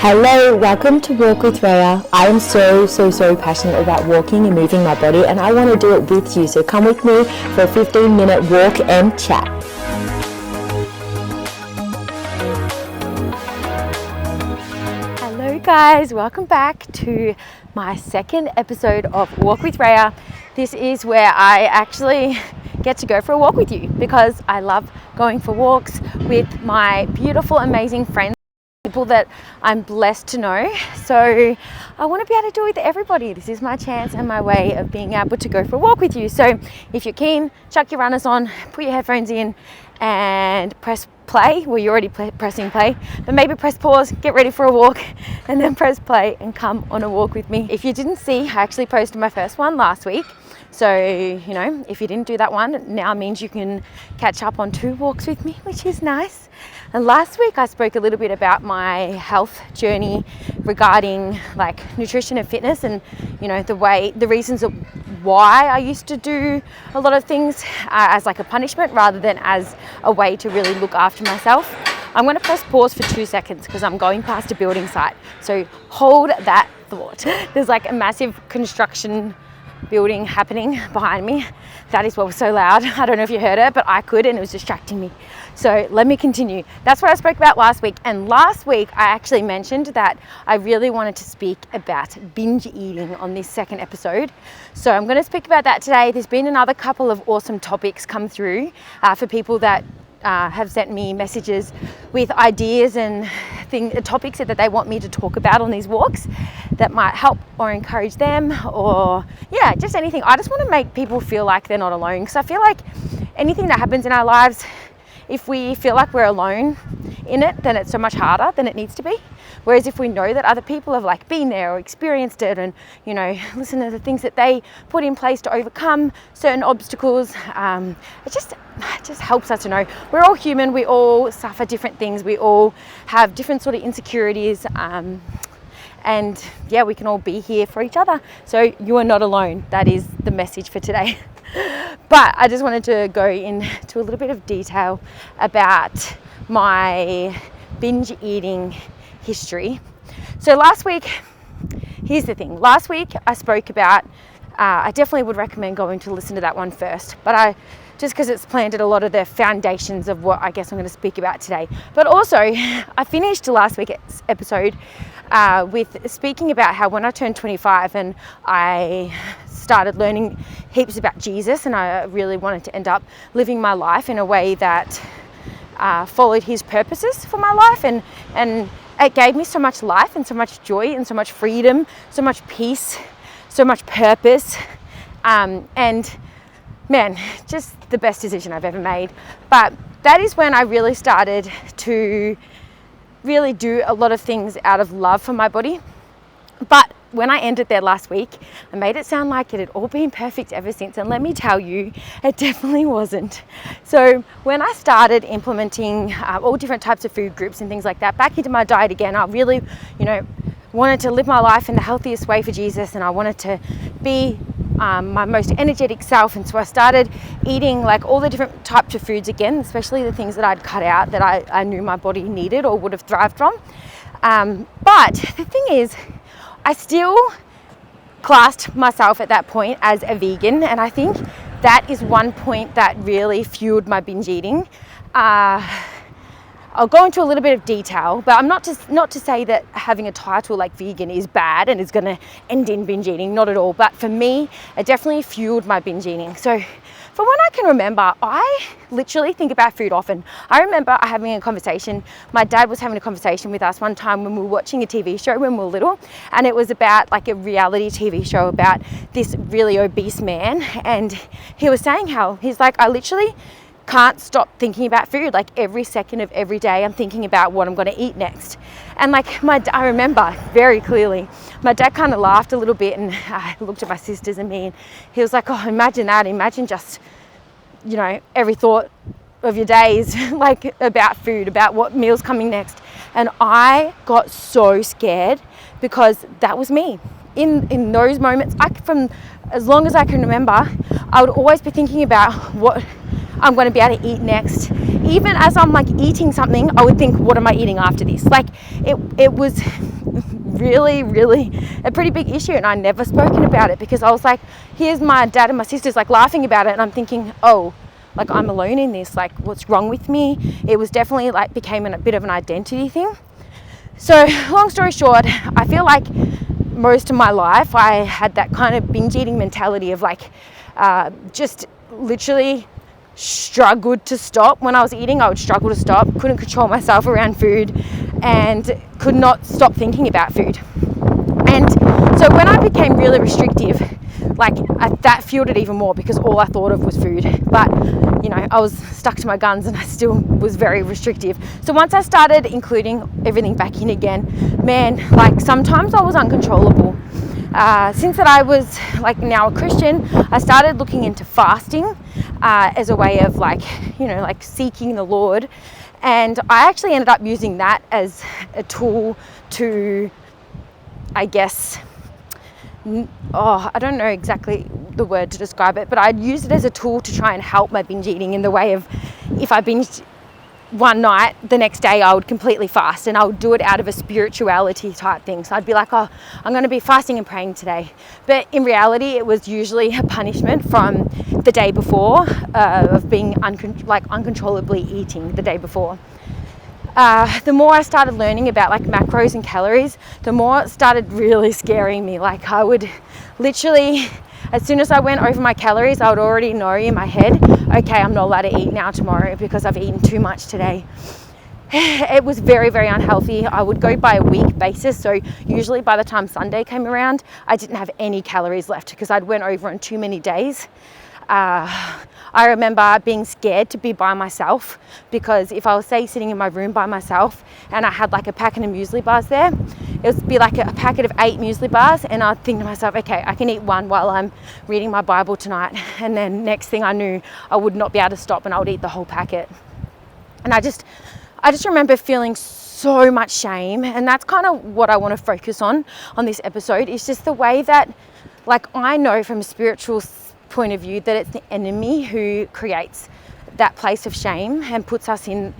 Hello, welcome to Walk with Raya. I am so passionate about walking and moving my body, and I want to do it with you. So come with me for a 15-minute walk and chat. Hello guys, welcome back to my second episode of Walk with Raya. This is where I actually get to go for a walk with you because I love going for walks with my beautiful, amazing friends. People that I'm blessed to know. So I want to be able to do it with everybody. This is my chance and my way of being able to go for a walk with you. So if you're keen, chuck your runners on, put your headphones in and press play. Well, you're already pressing play, but maybe press pause, get ready for a walk, and then press play and come on a walk with me. If you didn't see, I actually posted my first one last week. So, you know, if you didn't do that one, now means you can catch up on 2 walks with me, which is nice. And last week I spoke a little bit about my health journey regarding like nutrition and fitness, and you know the reasons of why I used to do a lot of things as like a punishment rather than as a way to really look after myself. I'm going to press pause for 2 seconds because I'm going past a building site. So hold that thought. There's like a massive construction building happening behind me. That is what was so loud. I don't know if you heard it, but I could, and it was distracting me. So let me continue. That's what I spoke about last week. And last week I actually mentioned that I really wanted to speak about binge eating on this second episode. So I'm going to speak about that today. There's been another couple of awesome topics come through for people that have sent me messages with ideas and topics that they want me to talk about on these walks that might help or encourage them, or yeah, just anything. I just want to make people feel like they're not alone, because I feel like anything that happens in our lives, if we feel like we're alone in it, then it's so much harder than it needs to be. Whereas if we know that other people have like been there or experienced it, and you know, listen to the things that they put in place to overcome certain obstacles, it just helps us to know we're all human. We all suffer different things. We all have different sort of insecurities, and yeah, we can all be here for each other. So you are not alone. That is the message for today. But I just wanted to go into a little bit of detail about my binge eating history. So last week, here's the thing. Last week I spoke about, I definitely would recommend going to listen to that one first, but just because it's planted a lot of the foundations of what I guess I'm going to speak about today. But also, I finished last week's episode with speaking about how when I turned 25 and I started learning heaps about Jesus, and I really wanted to end up living my life in a way that followed his purposes for my life, and it gave me so much life and so much joy and so much freedom, so much peace, so much purpose, and man, just the best decision I've ever made. But that is when I really started to really do a lot of things out of love for my body. But when I ended there last week, I made it sound like it had all been perfect ever since, and let me tell you, it definitely wasn't. So when I started implementing all different types of food groups and things like that back into my diet again, I really, wanted to live my life in the healthiest way for Jesus, and I wanted to be my most energetic self. And so I started eating like all the different types of foods again, especially the things that I'd cut out that I knew my body needed or would have thrived from. But the thing is, I still classed myself at that point as a vegan, and I think that is one point that really fueled my binge eating. I'll go into a little bit of detail, but I'm not to say that having a title like vegan is bad and is going to end in binge eating, not at all. But for me, it definitely fueled my binge eating. So from when I can remember, I literally think about food often. I remember having a conversation. My dad was having a conversation with us one time when we were watching a TV show when we were little, and it was about like a reality TV show about this really obese man, and he was saying how he's like, I literally can't stop thinking about food. Like every second of every day I'm thinking about what I'm going to eat next. And like I remember very clearly my dad kind of laughed a little bit, and I looked at my sisters and me, and he was like, oh, imagine that, imagine just every thought of your days like about food, about what meal's coming next. And I got so scared because that was me in those moments. From as long as I can remember, I would always be thinking about what I'm going to be able to eat next. Even as I'm like eating something, I would think, what am I eating after this? Like it was really, really a pretty big issue, and I never spoken about it because I was like, here's my dad and my sisters like laughing about it, and I'm thinking, oh, like I'm alone in this, like what's wrong with me? It was definitely like became a bit of an identity thing. So long story short, I feel like most of my life I had that kind of binge eating mentality of like just literally struggled to stop. When I was eating, I would struggle to stop, couldn't control myself around food, and could not stop thinking about food. And so when I became really restrictive, like that fueled it even more because all I thought of was food. But you know, I was stuck to my guns and I still was very restrictive. So once I started including everything back in again, man, like sometimes I was uncontrollable. Since that I was like now a Christian, I started looking into fasting as a way of like, you know, like seeking the Lord. And I actually ended up using that as a tool to, I guess, I don't know exactly the word to describe it, but I'd use it as a tool to try and help my binge eating in the way of, if I binged one night, the next day I would completely fast, and I would do it out of a spirituality type thing. So I'd be like, oh, I'm going to be fasting and praying today. But in reality, it was usually a punishment from the day before of being uncontrollably eating the day before. The more I started learning about like macros and calories, the more it started really scaring me. Like I would literally, as soon as I went over my calories, I would already know in my head, okay, I'm not allowed to eat now tomorrow because I've eaten too much today. It was very, very unhealthy. I would go by a week basis. So usually by the time Sunday came around, I didn't have any calories left because I'd went over on too many days. I remember being scared to be by myself because if I was, say, sitting in my room by myself and I had like a packet of muesli bars there, it would be like a packet of 8 muesli bars, and I'd think to myself, okay, I can eat one while I'm reading my Bible tonight, and then next thing I knew, I would not be able to stop and I would eat the whole packet. And I just remember feeling so much shame, and that's kind of what I want to focus on this episode, is just the way that, like, I know from a spiritual point of view that it's the enemy who creates that place of shame and puts us in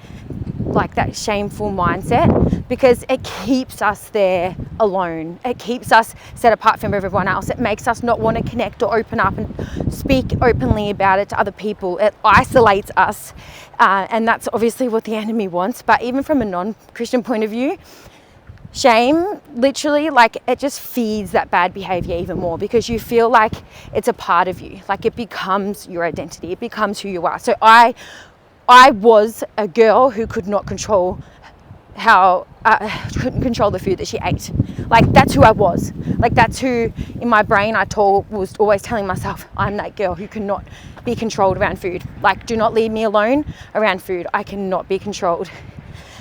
like that shameful mindset, because it keeps us there alone. It keeps us set apart from everyone else. It makes us not want to connect or open up and speak openly about it to other people. It isolates us, and that's obviously what the enemy wants. But even from a non-Christian point of view, shame literally, like, it just feeds that bad behavior even more, because you feel like it's a part of you, like it becomes your identity, it becomes who you are. So I was a girl who could not control couldn't control the food that she ate. Like, that's who I was. Like, that's who in my brain was always telling myself, I'm that girl who cannot be controlled around food. Like, do not leave me alone around food. I cannot be controlled.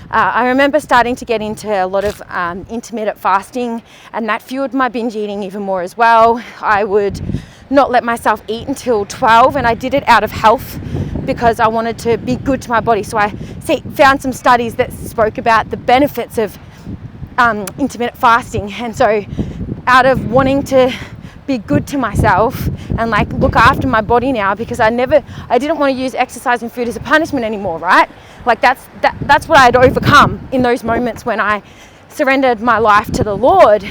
I remember starting to get into a lot of intermittent fasting, and that fueled my binge eating even more as well. I would not let myself eat until 12, and I did it out of health because I wanted to be good to my body. So I found some studies that spoke about the benefits of intermittent fasting, and so out of wanting to be good to myself and like look after my body now, because I didn't want to use exercise and food as a punishment anymore, right? Like that's what I had overcome in those moments when I surrendered my life to the Lord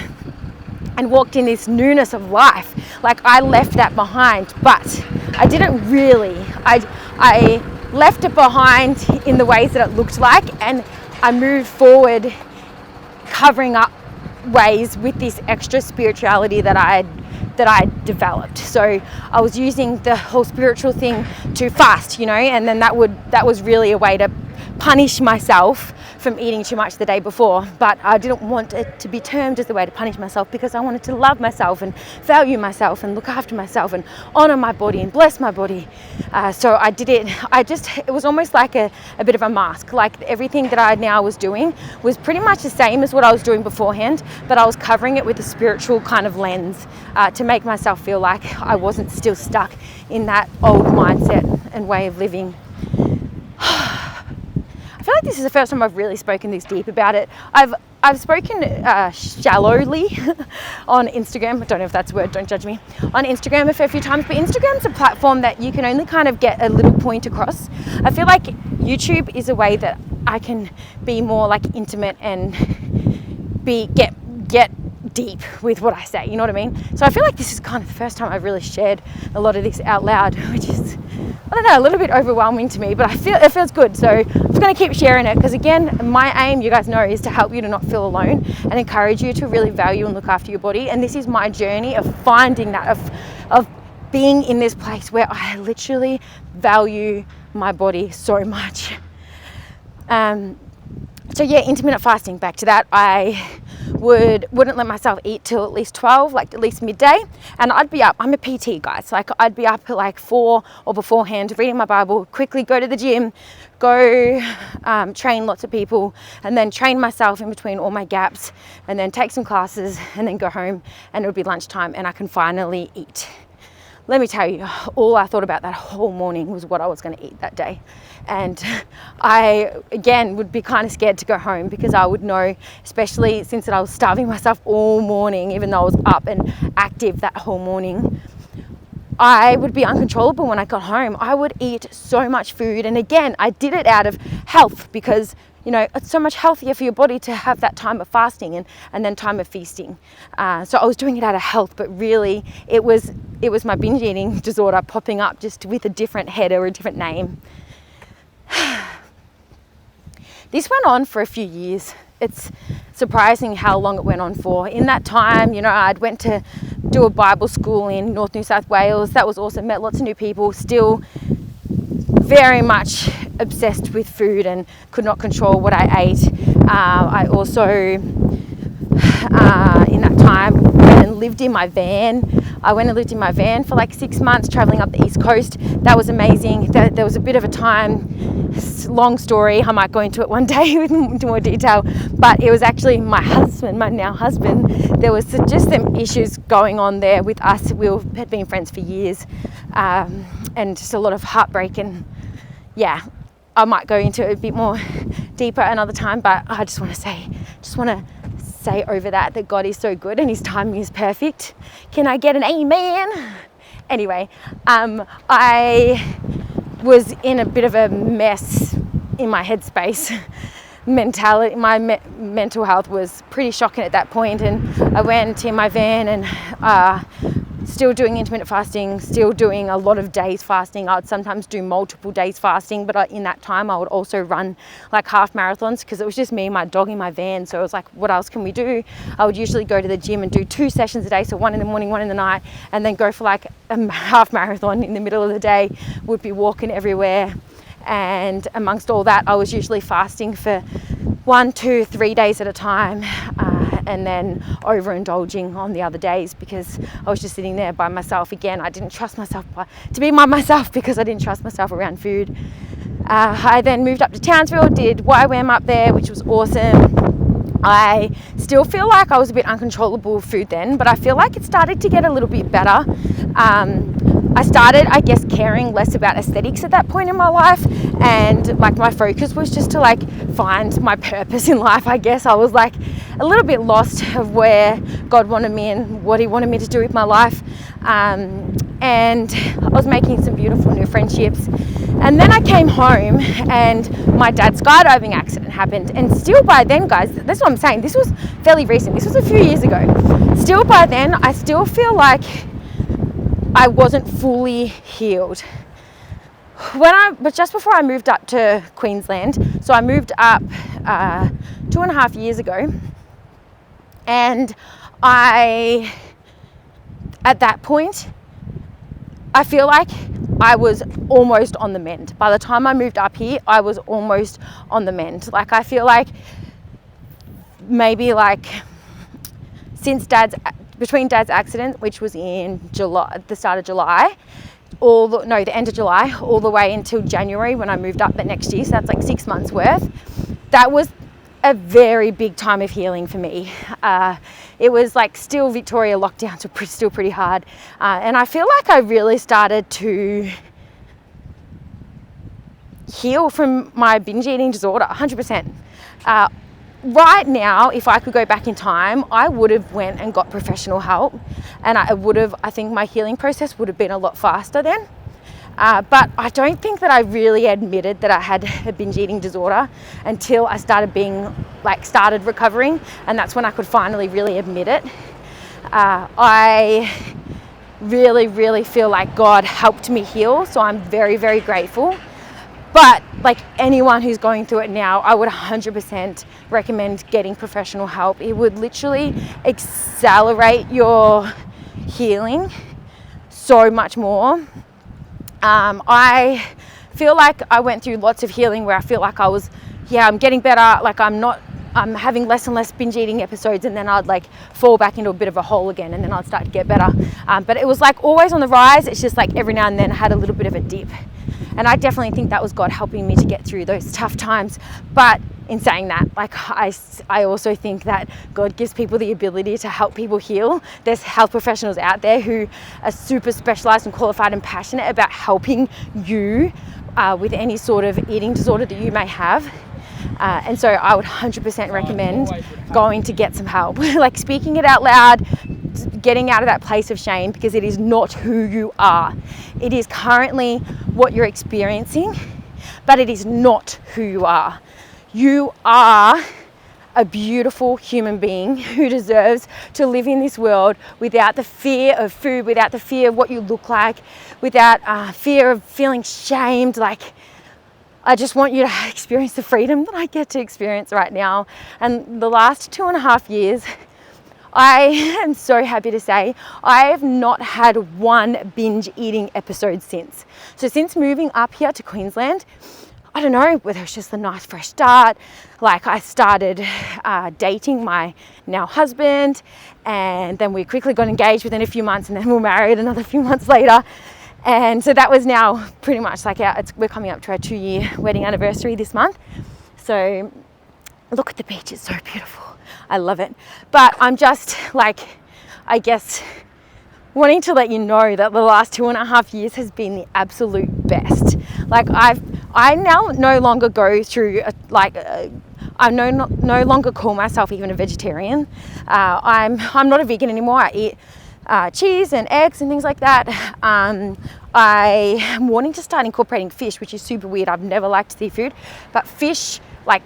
and walked in this newness of life. Like, I left that behind, but I didn't really. I left it behind in the ways that it looked like, and I moved forward covering up ways with this extra spirituality that I developed. So I was using the whole spiritual thing to fast, and then that was really a way to punish myself from eating too much the day before. But I didn't want it to be termed as a way to punish myself, because I wanted to love myself and value myself and look after myself and honor my body and bless my body. So I did it. It was almost like a bit of a mask. Like, everything that I now was doing was pretty much the same as what I was doing beforehand, but I was covering it with a spiritual kind of lens to make myself feel like I wasn't still stuck in that old mindset and way of living. I feel like this is the first time I've really spoken this deep about it. I've spoken shallowly on Instagram. I don't know if that's a word, don't judge me. On Instagram a fair few times, but Instagram's a platform that you can only kind of get a little point across. I feel like YouTube is a way that I can be more like intimate and get deep with what I say, you know what I mean? So I feel like this is kind of the first time I've really shared a lot of this out loud, which is, I don't know, a little bit overwhelming to me, but it feels good. So I'm just going to keep sharing it, because again, my aim, you guys know, is to help you to not feel alone and encourage you to really value and look after your body. And this is my journey of finding that, of being in this place where I literally value my body so much. So yeah, intermittent fasting, back to that. I wouldn't let myself eat till at least 12, like at least midday, and I'd be up. I'm a PT, guys, like I'd be up at like 4 or beforehand, reading my Bible, quickly go to the gym, go train lots of people, and then train myself in between all my gaps, and then take some classes, and then go home, and it would be lunchtime and I can finally eat. Let me tell you, all I thought about that whole morning was what I was going to eat that day. And I, again, would be kind of scared to go home, because I would know, especially since I was starving myself all morning, even though I was up and active that whole morning, I would be uncontrollable when I got home. I would eat so much food. And again, I did it out of health, because you know, it's so much healthier for your body to have that time of fasting and then time of feasting. So I was doing it out of health, but really it was my binge eating disorder popping up, just with a different head or a different name. This went on for a few years. It's surprising how long it went on for. In that time, you know, I'd went to do a Bible school in North New South Wales. That was awesome. Met lots of new people. Still very much obsessed with food and could not control what I ate. I also, in that time, went and lived in my van. I went and lived in my van for like 6 months, traveling up the East Coast. That was amazing. There was a bit of a time, long story, I might go into it one day with more detail, but it was actually my husband, my now husband. There was just some issues going on there with us. We had been friends for years, and just a lot of heartbreak, and yeah, I might go into it a bit more deeper another time, but I just want to say over that God is so good and his timing is perfect. Can I get an amen? Anyway, I was in a bit of a mess in my headspace. Mentality, my mental health was pretty shocking at that point, and I went in my van and still doing intermittent fasting, still doing a lot of days fasting. I would sometimes do multiple days fasting, but in that time I would also run like half marathons, because it was just me and my dog in my van. So I was like, what else can we do? I would usually go to the gym and do 2 sessions a day, so 1 in the morning, 1 in the night, and then go for like a half marathon in the middle of the day. Would be walking everywhere, and amongst all that I was usually fasting for 1, 2, 3 days at a time, and then overindulging on the other days, because I was just sitting there by myself. Again, I didn't trust myself to be by myself, because I didn't trust myself around food. I then moved up to Townsville, did YWAM up there, which was awesome. I still feel like I was a bit uncontrollable with food then, but I feel like it started to get a little bit better. I started, I guess, caring less about aesthetics at that point in my life, and like my focus was just to like find my purpose in life. I guess I was like a little bit lost of where God wanted me and what he wanted me to do with my life, and I was making some beautiful new friendships. And then I came home and my dad's skydiving accident happened, and still by then, guys, that's what I'm saying, this was fairly recent, this was a few years ago. Still by then, I still feel like I wasn't fully healed. But just before I moved up to Queensland, so I moved up 2.5 years ago, and at that point, I feel like I was almost on the mend. By the time I moved up here, I was almost on the mend. Like, I feel like maybe like between Dad's accident, which was in July, the start of July, the end of July, all the way until January when I moved up the next year, so that's like 6 months worth. That was a very big time of healing for me. It was like still Victoria lockdowns were still pretty hard, and I feel like I really started to heal from my binge eating disorder 100%. Right now, if I could go back in time, I would have went and got professional help, and I think my healing process would have been a lot faster then. But I don't think that I really admitted that I had a binge eating disorder until I started recovering, and that's when I could finally really admit it. I really feel like God helped me heal, so I'm very, very grateful. But like anyone who's going through it now, I would 100% recommend getting professional help. It would literally accelerate your healing so much more. I feel like I went through lots of healing where I feel like I'm getting better, like I'm having less and less binge eating episodes, and then I'd like fall back into a bit of a hole again, and then I'd start to get better. But it was like always on the rise. It's just like every now and then I had a little bit of a dip. And I definitely think that was God helping me to get through those tough times. But in saying that, like I also think that God gives people the ability to help people heal. There's health professionals out there who are super specialized and qualified and passionate about helping you with any sort of eating disorder that you may have. And so I would 100% recommend going to get some help, like speaking it out loud, getting out of that place of shame, because it is not who you are. It is currently what you're experiencing, but it is not who you are. You are a beautiful human being who deserves to live in this world without the fear of food, without the fear of what you look like, without fear of feeling shamed. Like, I just want you to experience the freedom that I get to experience right now. And the last 2.5 years, I am so happy to say I have not had one binge eating episode since. So since moving up here to Queensland, I don't know whether it's just a nice fresh start. Like, I started dating my now husband, and then we quickly got engaged within a few months, and then we were married another few months later. And so that was now pretty much like we're coming up to our 2-year wedding anniversary this month. So look at the beach, it's so beautiful. I love it. But I'm just like, I guess, wanting to let you know that the last 2.5 years has been the absolute best. Like, I now no longer go through I no longer call myself even a vegetarian. I'm not a vegan anymore. I eat cheese and eggs and things like that. I am wanting to start incorporating fish, which is super weird. I've never liked seafood, but fish, like,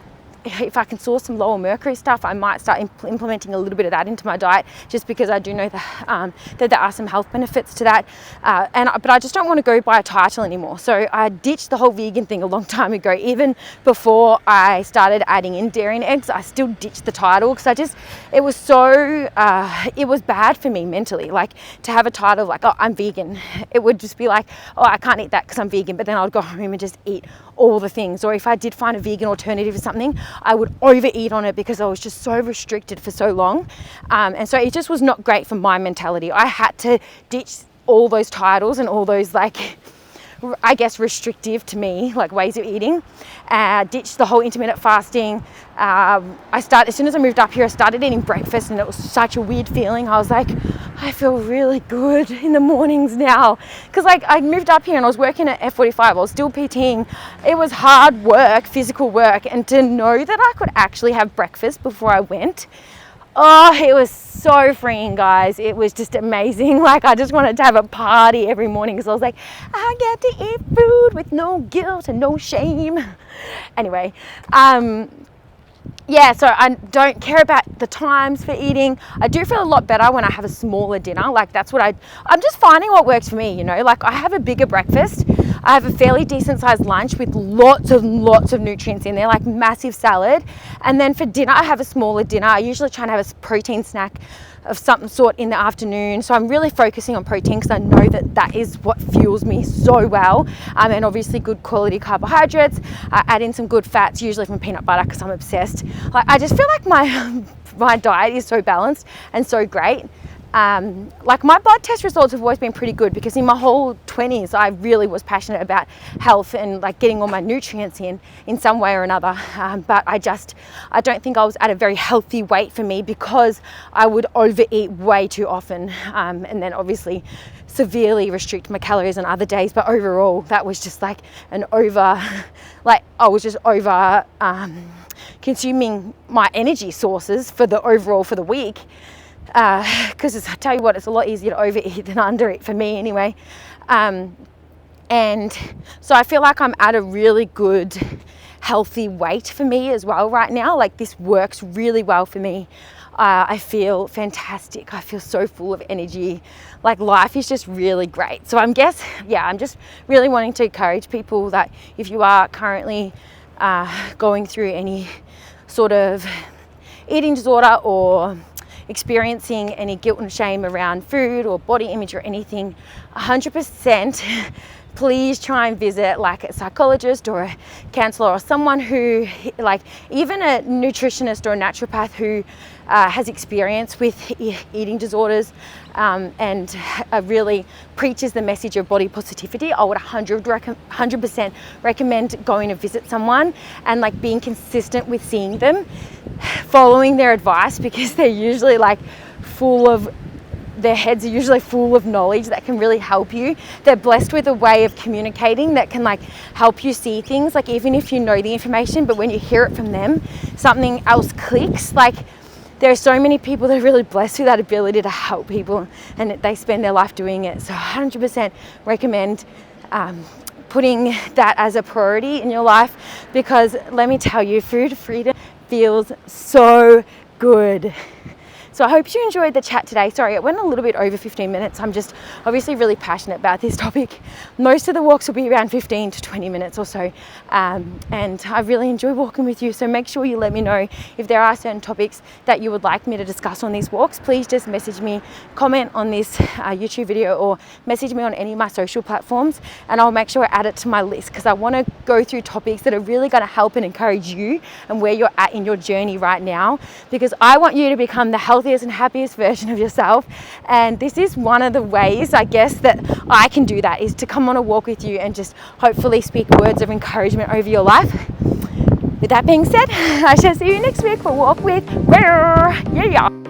if I can source some lower mercury stuff, I might start implementing a little bit of that into my diet, just because I do know that there are some health benefits to that. But I just don't want to go by a title anymore. So I ditched the whole vegan thing a long time ago. Even before I started adding in dairy and eggs, I still ditched the title, because it was bad for me mentally. Like, to have a title like, oh, I'm vegan, it would just be like, oh, I can't eat that because I'm vegan, but then I would go home and just eat all the things. Or if I did find a vegan alternative or something, I would overeat on it because I was just so restricted for so long. And so it just was not great for my mentality. I had to ditch all those titles and all those, like, I guess, restrictive to me, like, ways of eating. Ditched the whole intermittent fasting. As soon as I moved up here, I started eating breakfast, and it was such a weird feeling. I was like, I feel really good in the mornings now. Because, like, I moved up here and I was working at F45. I was still PTing. It was hard work, physical work. And to know that I could actually have breakfast before I went, oh, it was so freeing, guys. It was just amazing. Like, I just wanted to have a party every morning, because I was like, I get to eat food with no guilt and no shame. Anyway, yeah, so I don't care about the times for eating. I do feel a lot better when I have a smaller dinner. Like, that's what I'm just finding what works for me, you know. Like, I have a bigger breakfast. I have a fairly decent sized lunch with lots of nutrients in there, like massive salad. And then for dinner, I have a smaller dinner. I usually try and have a protein snack of some sort in the afternoon. So I'm really focusing on protein, because I know that is what fuels me so well. And obviously good quality carbohydrates. I add in some good fats, usually from peanut butter, because I'm obsessed. Like, I just feel like my diet is so balanced and so great. Like, my blood test results have always been pretty good, because in my whole 20s I really was passionate about health and, like, getting all my nutrients in some way or another. But I don't think I was at a very healthy weight for me, because I would overeat way too often, and then obviously severely restrict my calories on other days. But overall, that was just like I was just over consuming my energy sources for the week. Because I tell you what, it's a lot easier to overeat than undereat for me anyway. And so I feel like I'm at a really good healthy weight for me as well right now. Like this works really well for me. I feel fantastic. I feel so full of energy. Like life is just really great. So I'm just really wanting to encourage people that if you are currently going through any sort of eating disorder or experiencing any guilt and shame around food or body image or anything, 100% please try and visit like a psychologist or a counselor or someone who, like even a nutritionist or a naturopath who has experience with eating disorders and really preaches the message of body positivity. I would 100% recommend going to visit someone and like being consistent with seeing them, following their advice, because they're usually like their heads are usually full of knowledge that can really help you. They're blessed with a way of communicating that can like help you see things, like even if you know the information, but when you hear it from them, something else clicks. Like there are so many people that are really blessed with that ability to help people, and they spend their life doing it. So 100% recommend putting that as a priority in your life, because let me tell you, food freedom feels so good. So I hope you enjoyed the chat today. Sorry, it went a little bit over 15 minutes. I'm just obviously really passionate about this topic. Most of the walks will be around 15 to 20 minutes or so. And I really enjoy walking with you. So make sure you let me know if there are certain topics that you would like me to discuss on these walks. Please just message me, comment on this YouTube video, or message me on any of my social platforms, and I'll make sure I add it to my list, because I want to go through topics that are really going to help and encourage you and where you're at in your journey right now, because I want you to become the healthiest and happiest version of yourself. And this is one of the ways, I guess, that I can do that, is to come on a walk with you and just hopefully speak words of encouragement over your life. With that being said, I shall see you next week for Walk with Raya. Yeah.